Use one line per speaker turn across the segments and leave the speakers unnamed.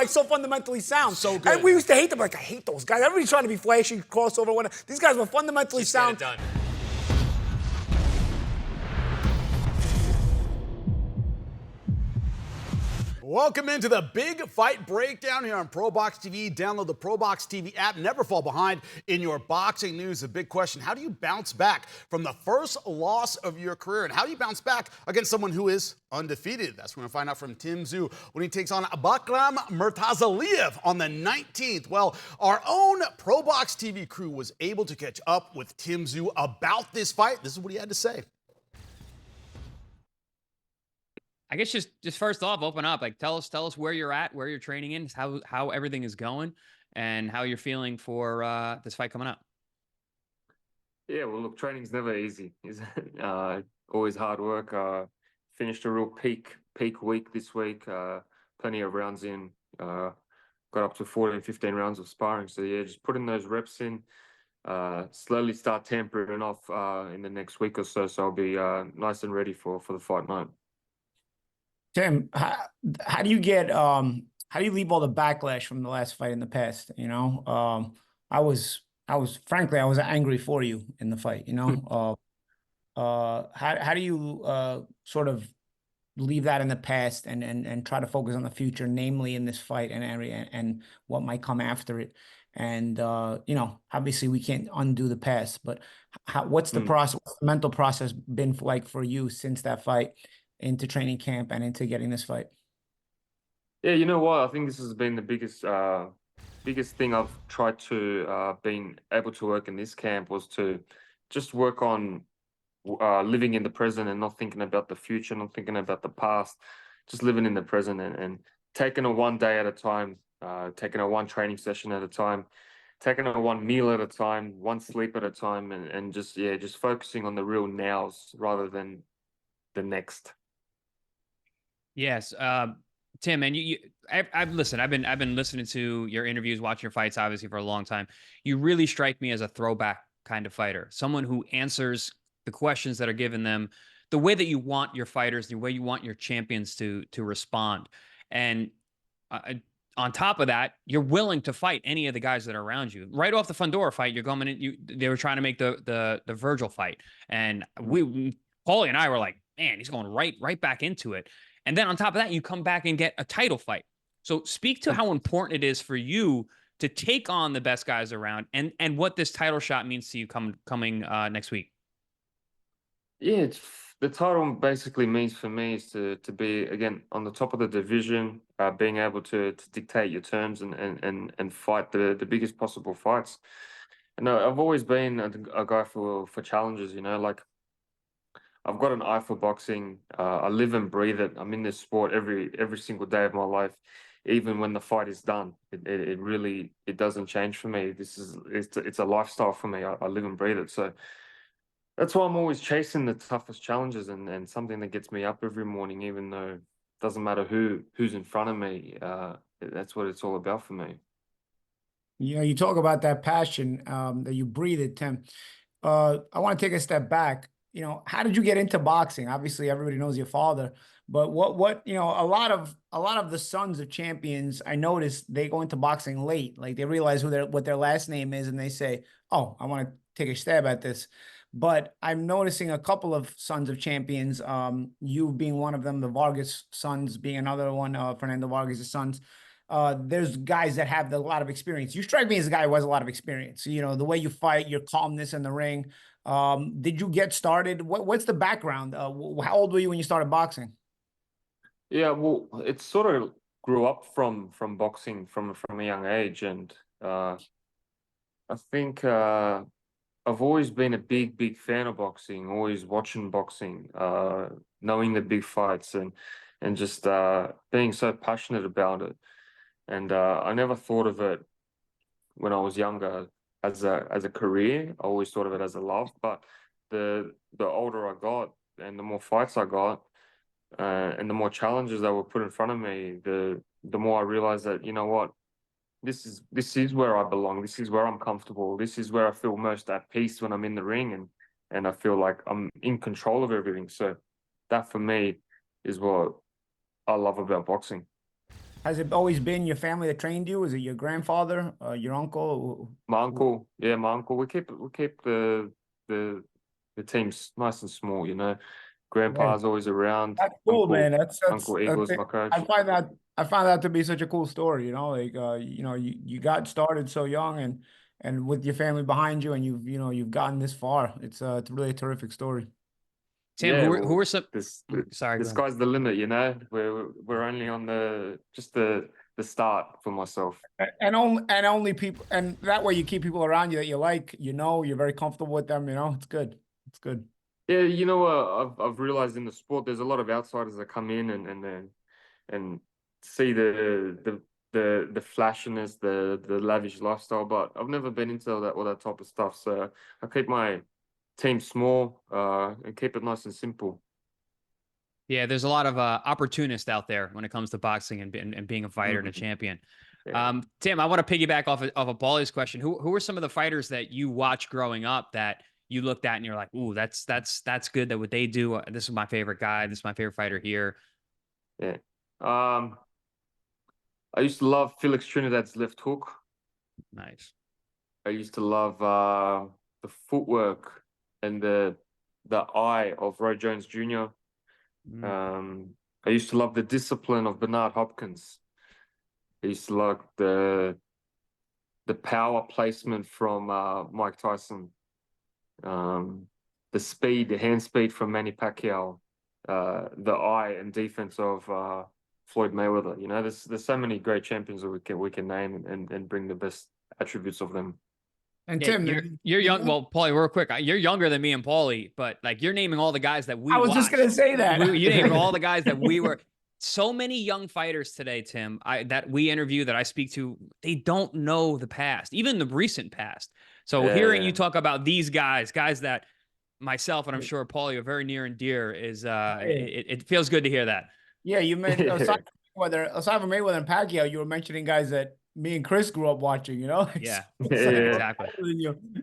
fight so fundamentally sound.
So good.
And we used to hate them. Like, I hate those guys. Everybody's trying to be flashy, crossover, whatever. These guys were fundamentally
Just
sound.
get it done. Welcome into the big fight breakdown here on ProBox TV. Download the ProBox TV app. Never fall behind in your boxing news. The big question, how do you bounce back from the first loss of your career? And how do you bounce back against someone who is undefeated? That's what we're going to find out from TSZYU when he takes on Bakram Murtazaliyev on the 19th. Well, our own ProBox TV crew was able to catch up with TSZYU about this fight. This is what he had to say.
I guess just first off, open up. Like tell us where you're at, where you're training in, how everything is going, and how you're feeling for this fight coming up.
Yeah, well, look, training's never easy. Is always hard work. Finished a real peak week this week. Plenty of rounds in. Got up to 14, 15 rounds of sparring. So yeah, just putting those reps in. Slowly start tampering off in the next week or so. So I'll be nice and ready for the fight night.
Tim, how do you get how do you leave all the backlash from the last fight in the past? You know, I was frankly I was angry for you in the fight. You know, how do you sort of leave that in the past and try to focus on the future, namely in this fight and what might come after it? And you know, obviously we can't undo the past, but what's the process, what's the mental process been like for you since that fight into training camp and into getting this fight?
Yeah, you know what? I think this has been the biggest thing I've tried to being able to work in this camp was to just work on living in the present and not thinking about the future, not thinking about the past, just living in the present and taking it one day at a time, taking it one training session at a time, taking it one meal at a time, one sleep at a time, and just focusing on the real nows rather than the next.
Yes, Tim, and I've listened. I've been listening to your interviews, watching your fights, obviously for a long time. You really strike me as a throwback kind of fighter, someone who answers the questions that are given them the way that you want your fighters, the way you want your champions to respond. And on top of that, you're willing to fight any of the guys that are around you. Right off the Fundora fight, you're going in. They were trying to make the Virgil fight, and Paulie and I were like, man, he's going right back into it. And then on top of that, you come back and get a title fight. So speak to how important it is for you to take on the best guys around and what this title shot means to you coming next week.
Yeah, the title basically means for me is to be, again, on the top of the division, being able to dictate your terms and fight the biggest possible fights. And I've always been a guy for challenges, you know, like I've got an eye for boxing. I live and breathe it. I'm in this sport every single day of my life, even when the fight is done. It really doesn't change for me. It's a lifestyle for me. I live and breathe it. So that's why I'm always chasing the toughest challenges and something that gets me up every morning, even though it doesn't matter who's in front of me. That's what it's all about for me.
You know, you talk about that passion that you breathe it, Tim. I want to take a step back. You know, how did you get into boxing? Obviously, everybody knows your father, but what you know, a lot of the sons of champions, I noticed they go into boxing late. Like they realize what their last name is, and they say, "Oh, I want to take a stab at this." But I'm noticing a couple of sons of champions, you being one of them, the Vargas sons being another one, Fernando Vargas' sons. There's guys that have a lot of experience. You strike me as a guy who has a lot of experience. You know, the way you fight, your calmness in the ring. Did you get started? What's the background? How old were you when you started boxing?
Yeah, well, it sort of grew up from boxing from a young age, and I think I've always been a big fan of boxing. Always watching boxing, knowing the big fights, and just being so passionate about it. And I never thought of it when I was younger as a career. I always thought of it as a love. But the older I got and the more fights I got and the more challenges that were put in front of me, the more I realized that, you know what, this is where I belong. This is where I'm comfortable. This is where I feel most at peace when I'm in the ring and I feel like I'm in control of everything. So that for me is what I love about boxing.
Has it always been your family that trained you? Is it your grandfather, your uncle?
My uncle, yeah, my uncle. We keep the the teams nice and small. You know,
Yeah,
Grandpa's always around.
that's cool, man.
Uncle
That's
Eagle's
it.
my coach.
I find that to be such a cool story. You know, like you got started so young and with your family behind you, and you've gotten this far. It's really a terrific story.
Tim,
Yeah,
who
well,
are some? Sorry,
the
go ahead.
sky's the limit. You know, we're only on the start for myself.
And only people, and that way you keep people around you that you like. You're very comfortable with them. It's good. It's good.
Yeah, you know what? I've realized in the sport, there's a lot of outsiders that come in and see the flashiness, the lavish lifestyle, but I've never been into all that type of stuff. So I keep my team small, and keep it nice and simple.
Yeah, there's a lot of opportunists out there when it comes to boxing and being a fighter and a
Mhm.
champion.
Yeah.
Tim, I want to piggyback off of Paulie's question. Who are some of the fighters that you watched growing up that you looked at and you're like, ooh, that's good. That what they do. This is my favorite guy. This is my favorite fighter here.
Yeah. I used to love Felix Trinidad's left hook.
Nice.
I used to love the footwork and the eye of Roy Jones Jr. I used to love the discipline of Bernard Hopkins. I used to like the power placement from Mike Tyson. The speed, the hand speed from Manny Pacquiao. The eye and defense of Floyd Mayweather. You know, there's so many great champions that we can name and bring the best attributes of them.
And
Yeah,
Tim,
you're young. Well, Paulie, real quick, you're younger than me and Paulie, but like you're naming all the guys that we
I was just
watched.
gonna say that.
You named all the guys that we were. So many young fighters today, Tim, that we interview, that I speak to, they don't know the past, even the recent past. So hearing you talk about these guys that myself and I'm sure Paulie are very near and dear is it feels good to hear that.
Yeah, you meant aside from Mayweather and Pacquiao, you were mentioning guys that me and Chris grew up watching.
Yeah,
It's like,
exactly.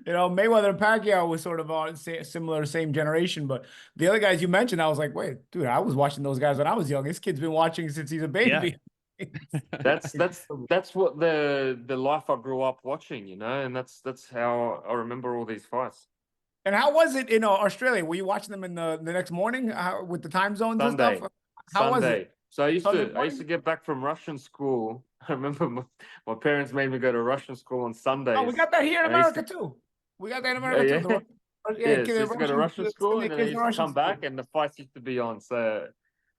Mayweather and Pacquiao was sort of on similar, same generation, but the other guys you mentioned, I was like, wait, dude, I was watching those guys when I was young. This kid's been watching since he's a baby.
That's what the life I grew up watching, you know, and that's how I remember all these fights.
And how was it in Australia? Were you watching them in the next morning with the time zones and
Sunday.
stuff? How was
Sunday.
it?
So I used
Sunday
to get back from Russian school. I remember my parents made me go to Russian school on Sundays.
Oh, we got that here in
And I used
America too. We got that in
Yeah,
America
yeah.
too.
Yeah, so I
The
used to go to Russian school,
Sunday
and then I
kids in
used to
Russian
come
school.
back, and the fights used to be on. So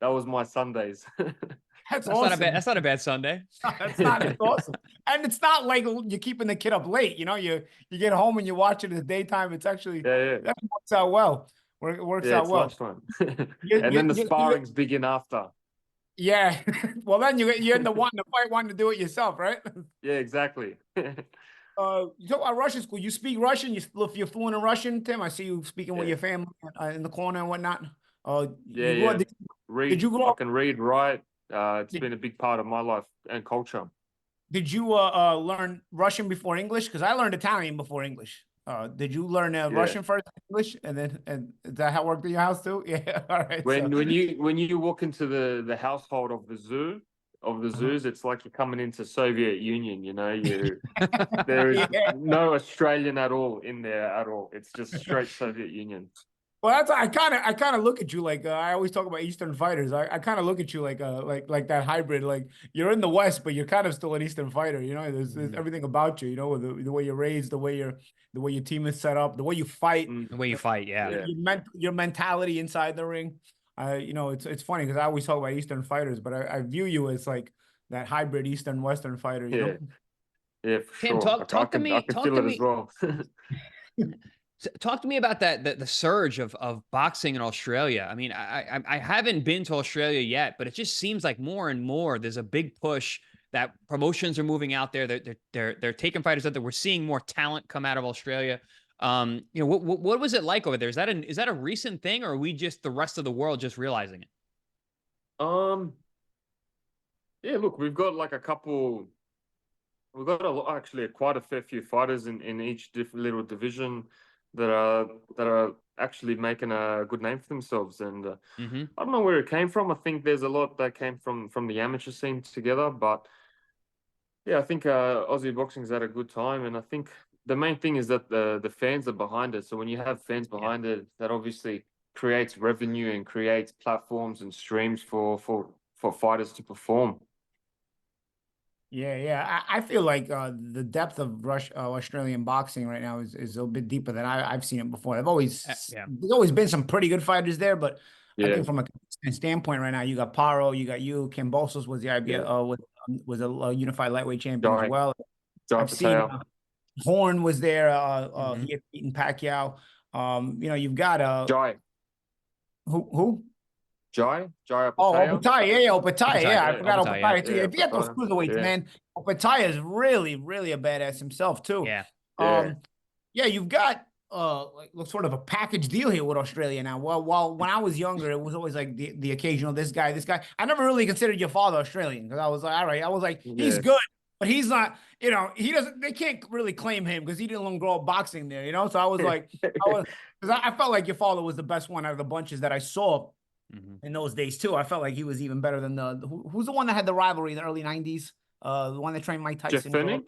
that was my Sundays.
That's
That's
awesome.
not a bad. That's not a bad Sunday.
That's not. It's awesome, and it's not like you're keeping the kid up late. You get home and you watch it in the daytime. It's actually
Yeah.
that works out well. Works
Yeah,
out
it's
well.
lunchtime.
You-
And
you-
then the
you- you-
sparrings begin after.
yeah. Well, then you end up wanting to fight, wanting to do it yourself, right?
Yeah, exactly.
You talk about Russian school. You speak Russian. You're fluent in Russian, Tim. I see you speaking with
Yeah.
your family in the corner and whatnot.
Yeah,
You grew up,
yeah.
did you grow
I
up?
can read, write. It's
Did,
been a big part of my life and culture.
did you learn Russian before English? Because I learned Italian before English. Did you learn
Yeah.
Russian first, English, and is that how it worked in your house too? Yeah. All right.
When you walk into the household of the zoos, it's like you're coming into Soviet Union. You know, there is
Yeah.
no Australian at all in there at all. It's just straight Soviet Union.
Well, that's I kind of look at you like I always talk about Eastern fighters. I kind of look at you like that hybrid. Like you're in the West, but you're kind of still an Eastern fighter. There's everything about you. With the way you're raised, the way your team is set up, the way you fight,
The way you fight, yeah.
your mentality inside the ring. It's funny because I always talk about Eastern fighters, but I view you as like that hybrid Eastern Western fighter.
Yeah. Yeah, for
Tim,
sure.
talk to me.
I can
Talk
feel
to
it
me.
as well.
Talk to me about the surge of boxing in Australia. I mean, I haven't been to Australia yet, but it just seems like more and more there's a big push that promotions are moving out there. They're taking fighters out there. We're seeing more talent come out of Australia. What was it like over there? Is that a recent thing, or are we just the rest of the world just realizing it?
Yeah, look, we've got like we've got actually quite a fair few fighters in each different little division. that are actually making a good name for themselves. And
Mm-hmm.
I don't know where it came from. I think there's a lot that came from the amateur scene together. But yeah, I think Aussie boxing's had a good time, and I think the main thing is that the fans are behind it. So when you have fans behind it, that obviously creates revenue and creates platforms and streams for fighters to perform.
Yeah, yeah. I feel like the depth of Australian boxing right now is a bit deeper than I've seen it before.
Yeah.
There's always been some pretty good fighters there, but I
Yeah,
think from a consistent standpoint right now, you got Paro, you got you, Kambosos was the IBF,
yeah.
was a unified lightweight champion as
Jai,
well.
Jai
I've seen
Patel.
Horn was there.
Mm-hmm.
He had beaten Pacquiao. You've got
Jai,
who?
Jai
Oh,
Patel.
Opataya, yeah, Opataya,
Opatai.
yeah, I
Yeah,
forgot
Opatai, yeah.
Opataya too.
yeah,
Yeah, forget those
Patel.
cruiserweights,
Yeah,
man. Opataya is really, really a badass himself too.
Yeah.
yeah.
Um, yeah, you've got like sort of a package deal here with Australia now. Well, while when I was younger, it was always like the occasional this guy, this guy. I never really considered your father Australian because I was like, all right, I was like, he's
Yeah.
good, but he's not. He doesn't. They can't really claim him because he didn't grow up boxing there. So I was like, because I felt like your father was the best one out of the bunches that I saw
Mm-hmm.
in those days too. I felt like he was even better than who's the one that had the rivalry in the early '90s? The one that trained Mike
Jeff
Tyson.
Fennick.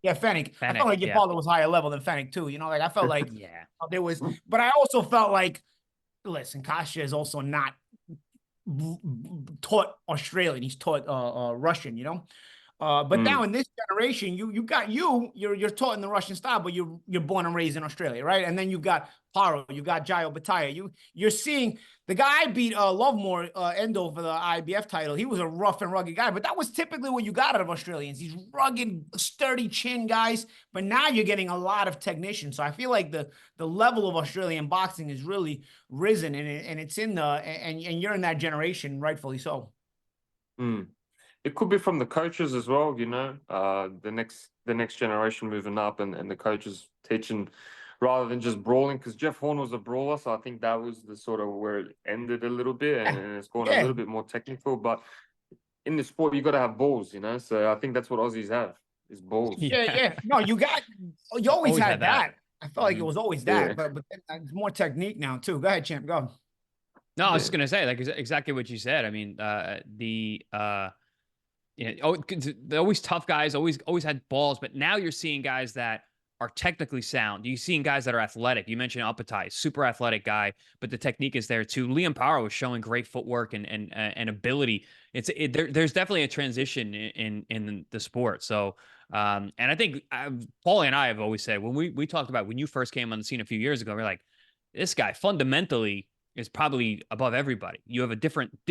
Yeah, Fennec. I felt
Fennec,
like your
yeah.
father was higher level than Fennec too. Like I felt like
Yeah.
there was, but I also felt like, listen, Kasha is also not taught Australian. He's taught Russian. But now
Mm.
in this generation, you're taught in the Russian style, but you're born and raised in Australia, right? And then you've got Paro, you've got Jayo Bataya. You're seeing the guy beat Lovemore Endo for the IBF title. He was a rough and rugged guy, but that was typically what you got out of Australians. These rugged, sturdy chin guys. But now you're getting a lot of technicians. So I feel like the level of Australian boxing has really risen, and it's in and you're in that generation, rightfully so.
Mm. It could be from the coaches as well, the next generation moving up and the coaches teaching rather than just brawling, because Jeff Horn was a brawler, so I think that was the sort of where it ended a little bit, and it's gone a
Yeah.
little bit more technical. But in the sport, you got to have balls, so I think that's what Aussies have is balls.
Yeah, yeah. No, you always had that. I felt like it
Mhm.
was always
Yeah.
that, but it's more technique now too. Go ahead, champ. Go.
No, I was
Yeah.
just gonna say like exactly what you said. I mean, they're always tough guys, always had balls, but now you're seeing guys that are technically sound. You're seeing guys that are athletic. You mentioned Alpatai, super athletic guy, but the technique is there too. Liam Power was showing great footwork and ability. There's definitely a transition in the sport. So, and I think Paulie and I have always said when we talked about when you first came on the scene a few years ago, we're like, this guy fundamentally is probably above everybody. You have a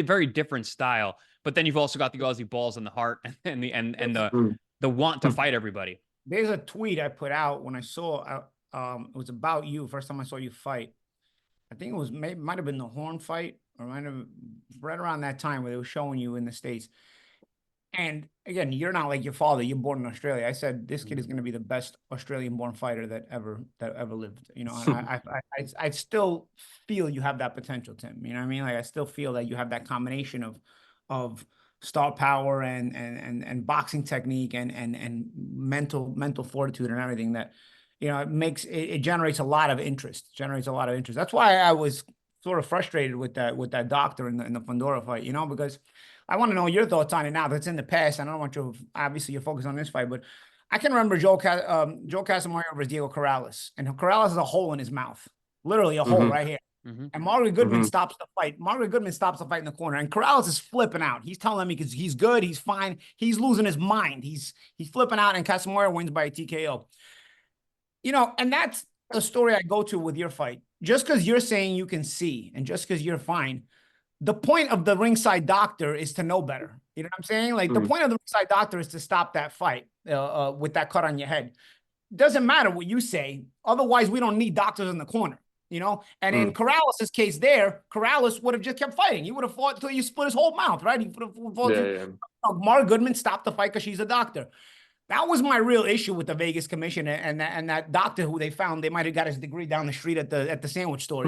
very different style, but then you've also got the Aussie balls and the heart and the want to fight everybody.
There's a tweet I put out when I saw it was about you. First time I saw you fight. I think it was might have been the Horn fight, or might have right around that time where they were showing you in the States. And again, you're not like your father. You're born in Australia. I said this kid is going to be the best Australian-born fighter that ever lived. And I still feel you have that potential, Tim. You know what I mean? Like I still feel that you have that combination of star power and boxing technique and mental fortitude and everything that it generates a lot of interest. That's why I was sort of frustrated with that doctor in the Fundora fight. Because I want to know your thoughts on it now that's in the past. I don't want you, obviously, you're focused on this fight, but I can remember Joe Casamaro versus Diego Corrales, and Corrales has a hole in his mouth, literally a hole right here. And Margaret Goodman stops the fight. Margaret Goodman stops the fight in the corner, and Corrales is flipping out. He's telling me because he's good, he's fine, he's losing his mind. He's flipping out, and Casamaro wins by a TKO. And that's the story I go to with your fight. Just because you're saying you can see, and just because you're fine, the point of the ringside doctor is to know better. You know what I'm saying? Like the point of the ringside doctor is to stop that fight with that cut on your head. Doesn't matter what you say. Otherwise, we don't need doctors in the corner, And in Corrales' case there, Corrales would have just kept fighting. He would have fought until you split his whole mouth, right? He would have fought. Margaret Goodman stopped the fight because she's a doctor. That was my real issue with the Vegas Commission and that doctor who they found. They might have got his degree down the street at the sandwich store,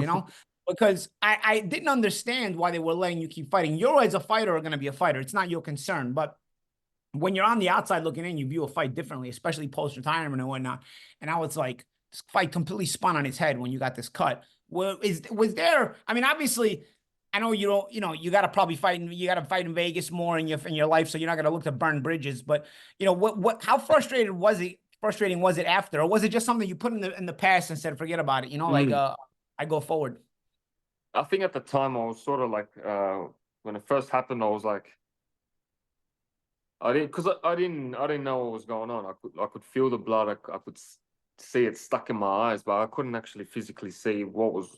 Because I didn't understand why they were letting you keep fighting. You as a fighter are going to be a fighter. It's not your concern. But when you're on the outside looking in, you view a fight differently, especially post-retirement and whatnot. And I was like, this fight completely spun on its head when you got this cut. Was there? I mean, obviously, I know you don't. You got to probably fight. You got to fight in Vegas more in your life, so you're not going to look to burn bridges. But how frustrated was it? Frustrating was it after, or was it just something you put in the past and said forget about it? I go forward.
I think at the time I was sort of like, when it first happened, I was like, I didn't know what was going on. I could feel the blood. I could see it stuck in my eyes, but I couldn't actually physically see what was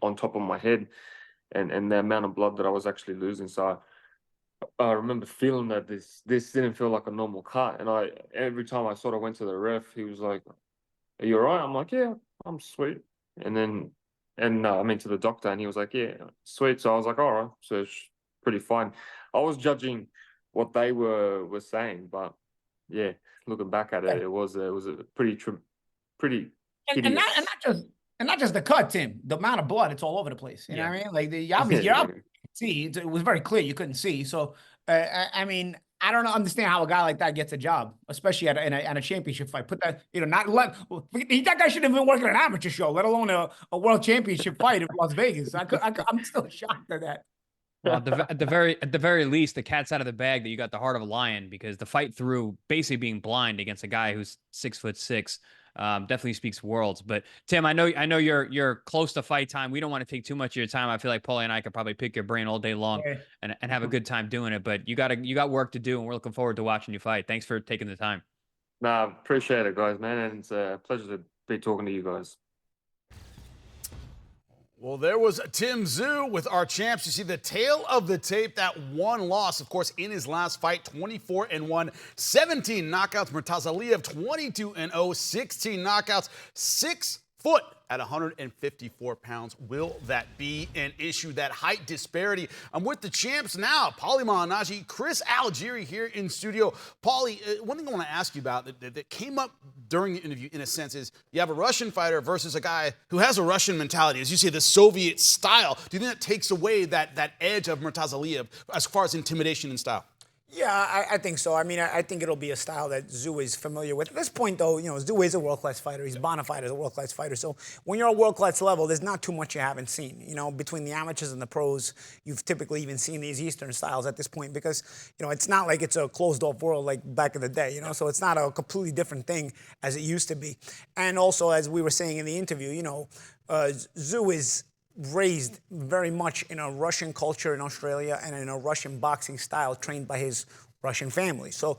on top of my head, and the amount of blood that I was actually losing. So I remember feeling that this didn't feel like a normal cut, and every time I sort of went to the ref, he was like, "Are you all right?" I'm like, "Yeah, I'm sweet." And then, I mean to the doctor, and he was like, "Yeah, sweet." So I was like, "All right, so it's pretty fine." I was judging what they were saying, but yeah, looking back at it, it was a pretty
and
hideous.
not just the cut, Tim. The amount of blood, it's all over the place. You know what I mean? Like you're obviously see. It was very clear you couldn't see. So I mean, I don't understand how a guy like that gets a job, especially at a championship fight. Put that, not let that guy shouldn't have been working an amateur show, let alone a world championship fight in Las Vegas. I'm still shocked at that.
Well, at the very least, the cat's out of the bag that you got the heart of a lion, because the fight through basically being blind against a guy who's 6'6" definitely speaks worlds. But Tim, I know you're close to fight time. We don't want to take too much of your time. I feel like Paulie and I could probably pick your brain all day long and have a good time doing it. But you got work to do, and we're looking forward to watching you fight. Thanks for taking the time.
Nah, appreciate it, guys, man, and it's a pleasure to be talking to you guys.
Well, there was Tim Tszyu with our champs. You see the tail of the tape, that one loss, of course, in his last fight, 24-1, 17 knockouts. Murtaza Aliyev, 22-0, 16 knockouts, 6 foot at 154 pounds. Will that be an issue, that height disparity? I'm with the champs now, Paulie Malignaggi, Chris Algieri here in studio. Paulie, one thing I want to ask you about that came up during the interview, in a sense, is you have a Russian fighter versus a guy who has a Russian mentality, as you say, the Soviet style. Do you think that takes away that edge of Murtaza Aliyev as far as intimidation and style?
Yeah, I think so. I mean, I think it'll be a style that Tszyu is familiar with. At this point, though, Tszyu is a world-class fighter. He's bona fide as a world-class fighter. So when you're a world-class level, there's not too much you haven't seen. Between the amateurs and the pros, you've typically even seen these Eastern styles at this point because, it's not like it's a closed-off world like back in the day, So it's not a completely different thing as it used to be. And also, as we were saying in the interview, Tszyu is raised very much in a Russian culture in Australia and in a Russian boxing style trained by his Russian family. So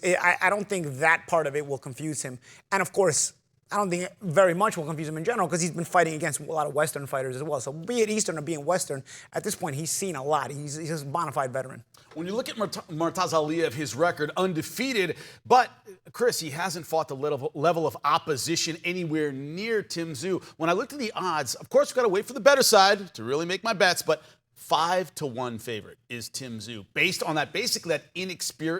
I don't think that part of it will confuse him. And of course, I don't think very much will confuse him in general because he's been fighting against a lot of Western fighters as well. So be it Eastern or being Western, at this point, he's seen a lot. He's a bona fide veteran.
When you look at Murtaza Aliyev, his record, undefeated, but Chris, he hasn't fought the level of opposition anywhere near Tim Tszyu. When I looked at the odds, of course, we've got to wait for the better side to really make my bets, but 5-1 favorite is Tim Tszyu, based on that, basically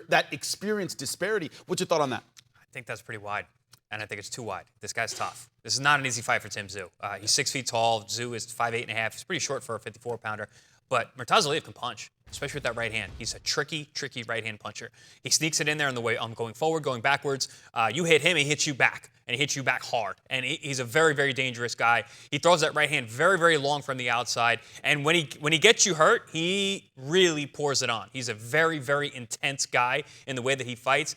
that experience disparity. What's your thought on that?
I think that's pretty wide. And I think it's too wide. This guy's tough. This is not an easy fight for Tim Tszyu. He's 6 feet tall. Tszyu is 5'8.5". He's pretty short for a 54-pounder. But Murtaza Aliyev can punch, especially with that right hand. He's a tricky right-hand puncher. He sneaks it in there on the way, going forward, going backwards. You hit him, he hits you back, and he hits you back hard. And he's a very, very dangerous guy. He throws that right hand very, very long from the outside. And when he gets you hurt, he really pours it on. He's a very, very intense guy in the way that he fights.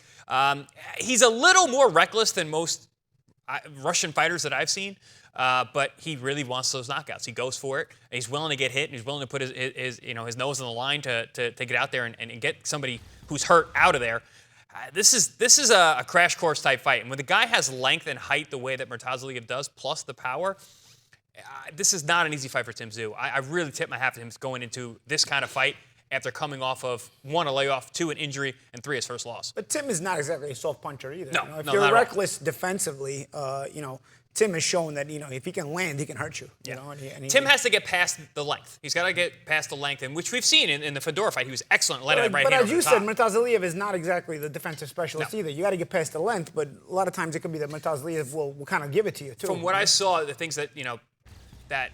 He's a little more reckless than most Russian fighters that I've seen. But he really wants those knockouts. He goes for it. And he's willing to get hit, and he's willing to put his nose on the line to get out there and get somebody who's hurt out of there. This is a crash course type fight. And when the guy has length and height the way that Murtaza Aliyev does, plus the power, this is not an easy fight for Tim Tszyu. I really tip my hat to him going into this kind of fight after coming off of 1, a layoff, 2, an injury, and 3, his first loss.
But Tim is not exactly a soft puncher either.
No,
if you're reckless defensively, Tim has shown that, if he can land, he can hurt you.
Tim has to get past the length. He's got to get past the length, and which we've seen in the Fedor fight. He was excellent letting that right hand over the top.
But as you said, Murtaza Aliyev is not exactly the defensive specialist either. You got to get past the length, but a lot of times it could be that Murtaza Aliyev will kind of give it to you, too.
From what I saw, the things that, that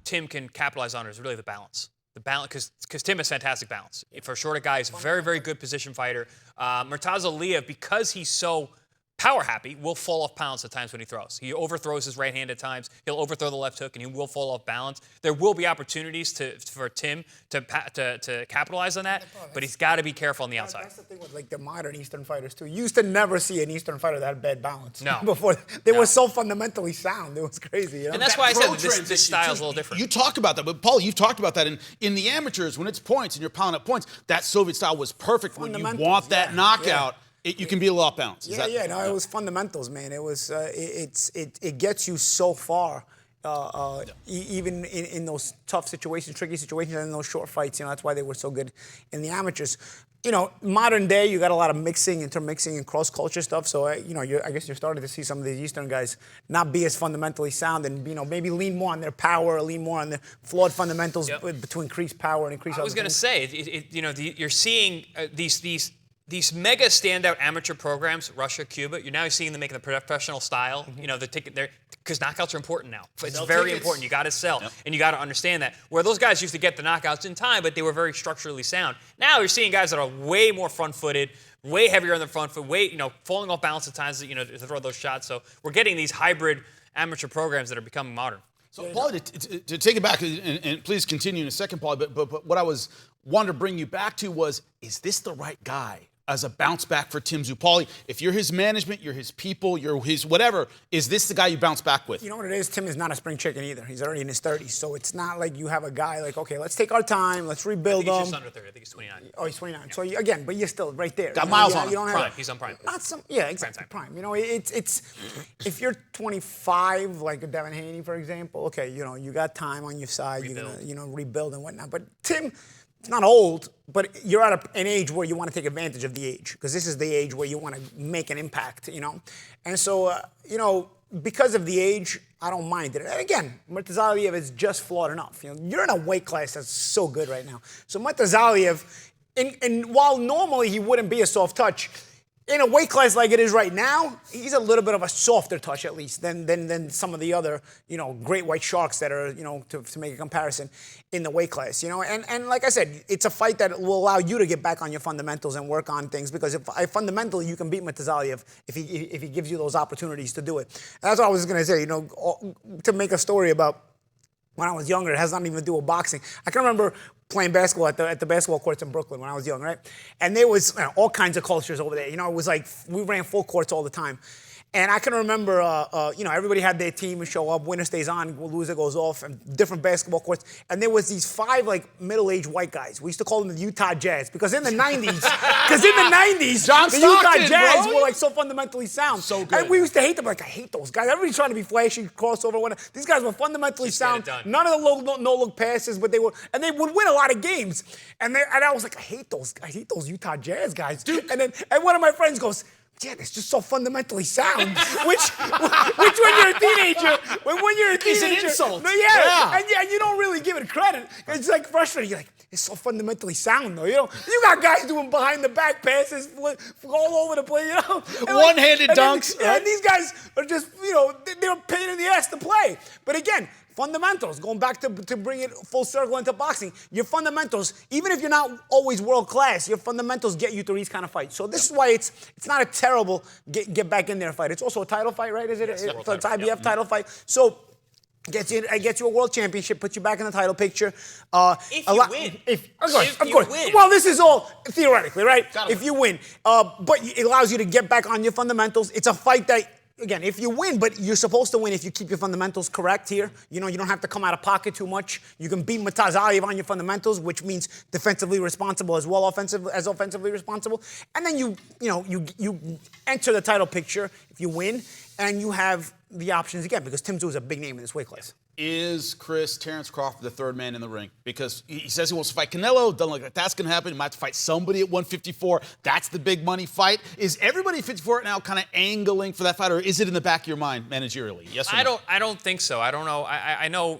Tim can capitalize on is really the balance. The balance, because Tim has fantastic balance. For a shorter guy, he's a very, very good position fighter. Murtaza Aliyev, because he's so
power happy, will fall off balance at times when he throws. He overthrows his right hand at times. He'll overthrow the left hook, and he will fall off balance. There will be opportunities for Tim to capitalize on that, but he's got to be careful on the outside.
That's the thing with like the modern Eastern fighters too. You used to never see an Eastern fighter that had bad balance.
No.
Before they were so fundamentally sound. It was crazy. You know?
And that's why I said this style is a little different.
You talk about that, but Paul, you've talked about that in the amateurs when it's points and you're piling up points. That Soviet style was perfect. When you want that knockout, you can be a little off balance.
No, it was fundamentals, man. It was it gets you so far, even in those tough situations, tricky situations, and in those short fights. You know, that's why they were so good in the amateurs. You know, modern day, you got a lot of intermixing and cross culture stuff. So I guess you're starting to see some of these Eastern guys not be as fundamentally sound, and maybe lean more on their power, or lean more on the flawed fundamentals between increased power and increased.
I was going to say, you're seeing these mega standout amateur programs, Russia, Cuba. You're now seeing them making the professional style. You know, because knockouts are important now. It's very important. You got to sell, and you got to understand that. Where those guys used to get the knockouts in time, but they were very structurally sound. Now you're seeing guys that are way more front-footed, way heavier on the front foot, falling off balance at times, to throw those shots. So we're getting these hybrid amateur programs that are becoming modern.
So, Paulie, to take it back, and please continue in a second, Paulie, but what I wanted to bring you back to was, is this the right guy as a bounce back for Tim Tszyu? Paulie, if you're his management, you're his people, you're his whatever, is this the guy you bounce back with?
You know what it is? Tim is not a spring chicken either. He's already in his 30s. So it's not like you have a guy like, okay, let's take our time, let's rebuild him.
He's just under 30. I think he's 29.
Oh, he's 29. Yeah. So again, but you're still right there.
Got miles on him.
You don't
Prime. He's on prime.
Exactly. Prime. You know, it's if you're 25, like a Devin Haney, for example, okay, you got time on your side.
Rebuild.
You're gonna, rebuild and whatnot. But Tim, it's not old, but you're at an age where you want to take advantage of the age, because this is the age where you want to make an impact, And so, because of the age, I don't mind it. And again, Murtazaliev is just flawed enough. You're in a weight class that's so good right now. So Murtazaliev, and while normally he wouldn't be a soft touch, in a weight class like it is right now, he's a little bit of a softer touch, at least, than some of the other, great white sharks that are, to make a comparison in the weight class, And like I said, it's a fight that will allow you to get back on your fundamentals and work on things, because fundamentally you can beat Murtazaliev if he gives you those opportunities to do it. And that's what I was going to say, to make a story about when I was younger. It has nothing even to do with boxing. I can remember playing basketball at the basketball courts in Brooklyn when I was young, right? And there was all kinds of cultures over there. It was like we ran full courts all the time. And I can remember, everybody had their team and show up. Winner stays on, loser goes off, and different basketball courts. And there was these 5 middle-aged white guys. We used to call them the Utah Jazz, because in the 90s, the Utah Jazz were so fundamentally sound.
So good.
And we used to hate them. I hate those guys. Everybody's trying to be flashy, crossover, whatever. These guys were fundamentally sound. None of the no-look passes, but they would win a lot of games. And I was like, I hate those Utah Jazz guys. Dude. And one of my friends goes, yeah, it's just so fundamentally sound. which when you're a teenager,
is an insult.
No, and you don't really give it credit. It's like frustrating. You're like, it's so fundamentally sound, though. You got guys doing behind the back passes all over the place.
One-handed dunks.
And these guys are just, they're a pain in the ass to play. But again, fundamentals, going back to bring it full circle into boxing, your fundamentals, even if you're not always world class, your fundamentals get you through these kind of fights. So this is why it's not a terrible get back in there fight. It's also a title fight, right? Is it? Yes, it's an IBF title fight. So it gets you a world championship, puts you back in the title picture.
If you win.
Of course. Well, this is all theoretically, right? If you win. But it allows you to get back on your fundamentals. It's a fight that, again, if you win, but you're supposed to win if you keep your fundamentals correct here. You don't have to come out of pocket too much. You can beat Murtazaliev on your fundamentals, which means defensively responsible as well offensively responsible. And then you enter the title picture if you win, and you have the options again, because Tim Tszyu is a big name in this weight class.
Is Terence Crawford the third man in the ring? Because he says he wants to fight Canelo. Doesn't look like that's going to happen. He might have to fight somebody at 154. That's the big money fight. Is everybody at 54 right now kind of angling for that fight, or is it in the back of your mind managerially? Yes or no?
I don't think so. I don't know. I know,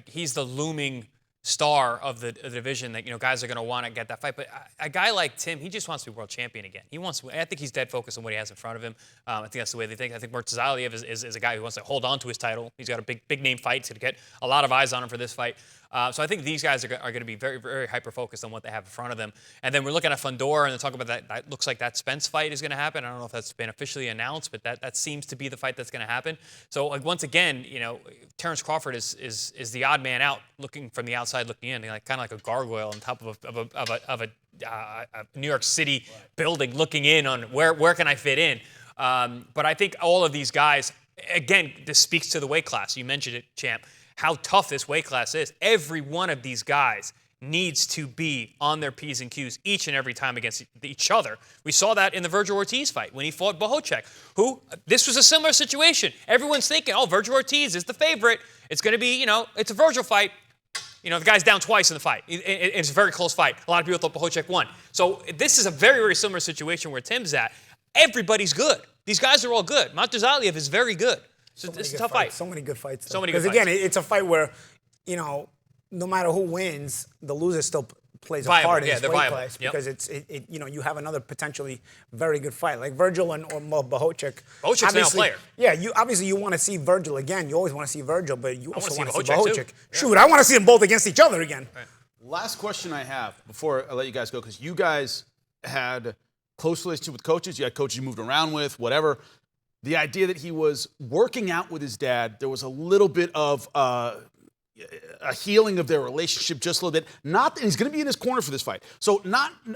he's the looming star of the division that, guys are going to want to get that fight. But a guy like Tim, he just wants to be world champion again. He wants to. I think he's dead focused on what he has in front of him. I think that's the way they think. I think Murtazaliev is a guy who wants to hold on to his title. He's got a big name fight to get a lot of eyes on him for this fight. So I think these guys are going to be very, very hyper-focused on what they have in front of them. And then we're looking at Fundora, and they talk about that. That looks like that Spence fight is going to happen. I don't know if that's been officially announced, but that seems to be the fight that's going to happen. So like, once again, you know, Terrence Crawford is the odd man out, looking from the outside looking in, like kind of like a gargoyle on top of a New York City building, looking in on where can I fit in. But I think all of these guys, again, this speaks to the weight class. You mentioned it, Champ, how tough this weight class is. Every one of these guys needs to be on their P's and Q's each and every time against each other. We saw that in the Virgil Ortiz fight when he fought Bohocek, who, this was a similar situation. Everyone's thinking, oh, Virgil Ortiz is the favorite. It's going to be, you know, it's a Virgil fight. You know, the guy's down twice in the fight. It's a very close fight. A lot of people thought Bohocek won. So this is a very, very similar situation where Tim's at. Everybody's good. These guys are all good. Montezaliev is very good. So it's a tough fight.
So many good fights.
So many good fights.
Because again, it's a fight where, you know, no matter who wins, the loser still plays a
Viable.
part in
Yeah,
this
they're
weight
viable.
class
Yep.
because you know, you have another potentially very good fight like Virgil or Bohocek.
Bohocek's now a player.
Yeah, you want to see Virgil again. You always want to see Virgil, but you also want to see
Bohocek,
Bohocek.
too.
Shoot, I want to see them both against each other again.
Right.
Last question I have before I let you guys go, because you guys had close relationship with coaches. You had coaches you moved around with, whatever. The idea that he was working out with his dad, there was a little bit of a healing of their relationship just a little bit. Not that he's going to be in his corner for this fight. So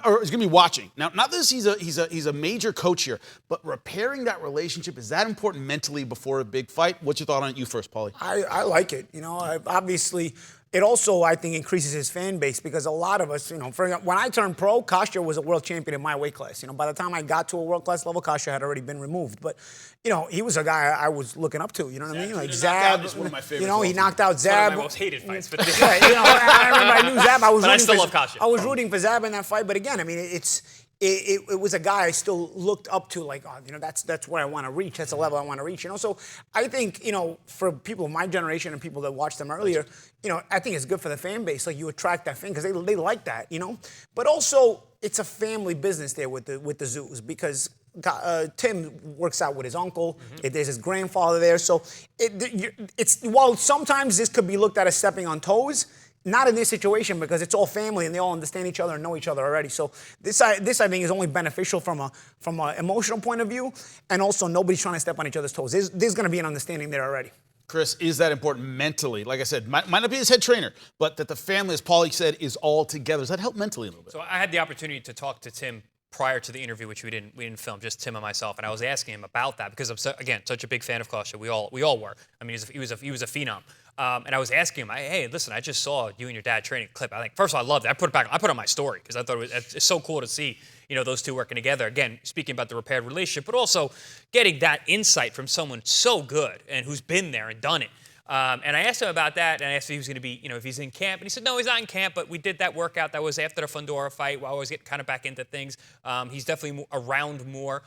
or he's going to be watching. Now, not that he's a major coach here, but repairing that relationship, is that important mentally before a big fight? What's your thought on it? You first, Paulie.
I like it. You know, obviously, it also, I think, increases his fan base because a lot of us, you know, when I turned pro, Kostya was a world champion in my weight class. You know, by the time I got to a world class level, Kostya had already been removed. But, you know, he was a guy I was looking up to. You know what I mean? Like Zab,
is one of my favorites.
you know, he knocked out
One
Zab.
of my most hated fights. But
Yeah, you know, I remember I knew Zab.
I still love Kostya.
I was rooting for Zab in that fight. But again, I mean, it was a guy I still looked up to, like, oh, you know, that's where I want to reach. That's a level I want to reach, you know. So I think, you know, for people of my generation and people that watched them earlier, you know, I think it's good for the fan base. Like, you attract that fan because they like that, you know. But also, it's a family business there with the Tszyu because Tim works out with his uncle. There's his grandfather there. So it's while sometimes this could be looked at as stepping on toes, not in this situation because it's all family and they all understand each other and know each other already. So this I think is only beneficial from a emotional point of view, and also nobody's trying to step on each other's toes. There's going to be an understanding there already.
Chris, is that important mentally? Like I said, might not be his head trainer, but that the family, as Paulie said, is all together. Does that help mentally a little bit?
So I had the opportunity to talk to Tim prior to the interview, which we didn't film, just Tim and myself, and I was asking him about that because I'm such a big fan of Kostya. We all were. I mean, he was a phenom. And I was asking him, hey, listen, I just saw you and your dad training clip. I think, first of all, I loved it. I put it on my story because I thought it's so cool to see, you know, those two working together. Again, speaking about the repaired relationship, but also getting that insight from someone so good and who's been there and done it. And I asked him about that, and I asked if he was going to be, you know, if he's in camp. And he said, no, he's not in camp, but we did that workout. That was after the Fundora fight. While I was getting kind of back into things. He's definitely around more.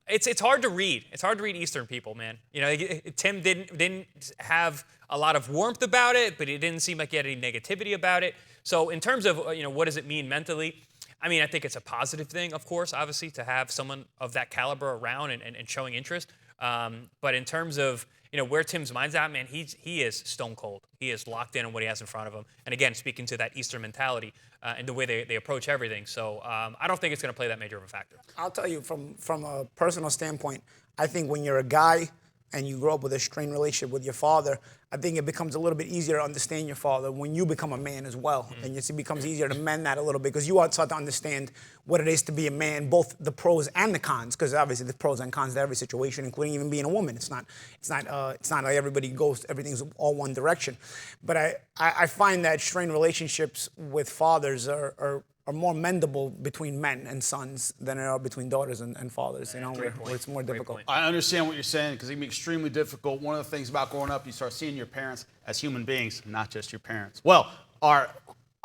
It's hard to read. It's hard to read Eastern people, man. You know, Tim didn't have a lot of warmth about it, but he didn't seem like he had any negativity about it. So in terms of, you know, what does it mean mentally? I mean, I think it's a positive thing, of course, obviously, to have someone of that caliber around and showing interest. But in terms of, you know, where Tim's mind's at, man, he is stone cold. He is locked in on what he has in front of him. And again, speaking to that Eastern mentality and the way they approach everything. So I don't think it's going to play that major of a factor.
I'll tell you from a personal standpoint, I think when you're a guy and you grow up with a strained relationship with your father, I think it becomes a little bit easier to understand your father when you become a man as well. And it becomes easier to mend that a little bit because you start to understand what it is to be a man, both the pros and the cons, because obviously the pros and cons to every situation, including even being a woman. It's not like everybody goes, everything's all one direction. But I find that strained relationships with fathers are more mendable between men and sons than they are between daughters and fathers, you know, where it's more difficult.
I understand what you're saying because it can be extremely difficult. One of the things about growing up, you start seeing your parents as human beings, not just your parents. Well, our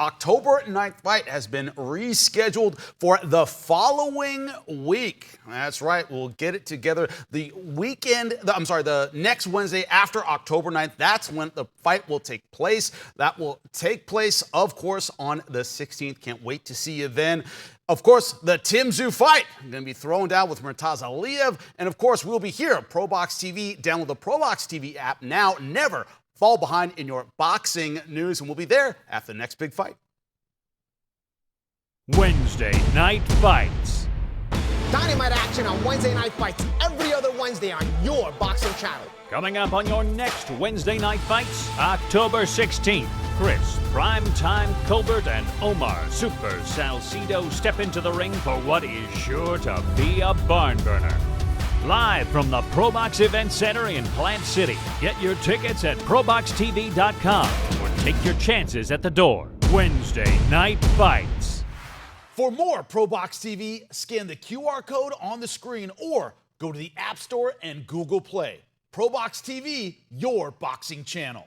October 9th fight has been rescheduled for the following week. That's right, we'll get it together the next Wednesday after October 9th. That's when the fight will take place. That will take place, of course, on the 16th. Can't wait to see you then. Of course, the Tim Tszyu fight going to be thrown down with Murtaza Aliyev. And of course, we'll be here at ProBox TV. Download the ProBox TV app now. Never fall behind in your boxing news, and we'll be there after the next big fight.
Wednesday Night Fights.
Dynamite action on Wednesday Night Fights every other Wednesday on your boxing channel.
Coming up on your next Wednesday Night Fights, October 16th. Chris, Primetime Colbert, and Omar Super Salcido step into the ring for what is sure to be a barn burner. Live from the ProBox Event Center in Plant City. Get your tickets at ProBoxTV.com or take your chances at the door. Wednesday Night Fights.
For more ProBox TV, scan the QR code on the screen or go to the App Store and Google Play. ProBox TV, your boxing channel.